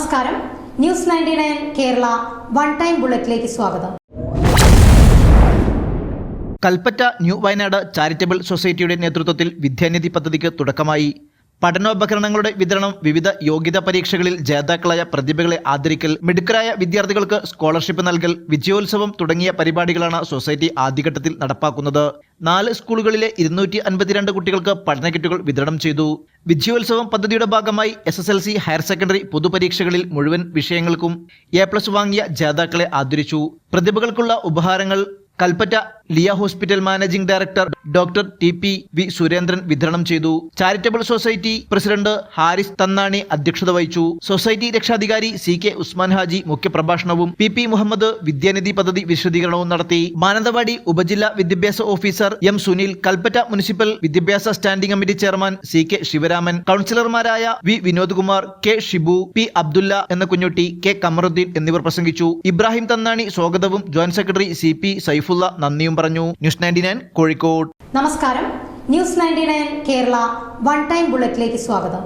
നമസ്കാരം. News 99 Kerala one time ബുള്ളറ്റിലേക്ക് സ്വാഗതം. Kalpetta new Wayanad charitable സൊസൈറ്റിയുടെ നേതൃത്വത്തിൽ വിദ്യാനിധി പദ്ധതിക്ക് തുടക്കമായി. പഠനോപകരണങ്ങളുടെ വിതരണം, വിവിധ യോഗ്യതാ പരീക്ഷകളിൽ ജേതാക്കളായ പ്രതിഭകളെ ആദരിക്കൽ, മിടുക്കരായ വിദ്യാർത്ഥികൾക്ക് സ്കോളർഷിപ്പ് നൽകൽ, വിജയോത്സവം തുടങ്ങിയ പരിപാടികളാണ് സൊസൈറ്റി ആദ്യഘട്ടത്തിൽ നടപ്പാക്കുന്നത്. 4 സ്കൂളുകളിലെ 252 കുട്ടികൾക്ക് പഠന കിറ്റുകൾ വിതരണം ചെയ്തു. വിജയോത്സവം പദ്ധതിയുടെ ഭാഗമായി SSLC, ഹയർ സെക്കൻഡറി പൊതുപരീക്ഷകളിൽ മുഴുവൻ വിഷയങ്ങൾക്കും A+ വാങ്ങിയ ജേതാക്കളെ ആദരിച്ചു. പ്രതിഭകൾക്കുള്ള ഉപഹാരങ്ങൾ കൽപ്പറ്റ ലിയ hospital managing director doctor TP.V. Surendran വിതരണം ചെയ്തു. Charitable society president Haris Thannani അധ്യക്ഷത വഹിച്ചു. സൊസൈറ്റി രക്ഷാധികാരി CK ഉസ്മാൻ ഹാജി മുഖ്യപ്രഭാഷണവും PP മുഹമ്മദ് വിദ്യാനിധി പദ്ധതി വിശദീകരണവും നടത്തി. മാനന്തവാടി ഉപജില്ലാ വിദ്യാഭ്യാസ officer M. Sunil, Kalpetta municipal വിദ്യാഭ്യാസ standing committee chairman CK Sivaraman, കൗൺസിലർമാരായ V. Vinod Kumar, K. Shibu, P. Abdulla എന്ന കുഞ്ഞുട്ടി, K. കമറുദ്ദീൻ എന്നിവർ പ്രസംഗിച്ചു. ഇബ്രാഹിം തന്നാണി സ്വാഗതവും ജോയിന്റ് സെക്രട്ടറി CP സൈഫുള്ള നന്ദിയും പറഞ്ഞു. ന്യൂസ് 99 കോഴിക്കോട്. നമസ്കാരം. ന്യൂസ് 99 കേരള വൺ ടൈം ബുള്ളറ്റിലേക്ക് സ്വാഗതം.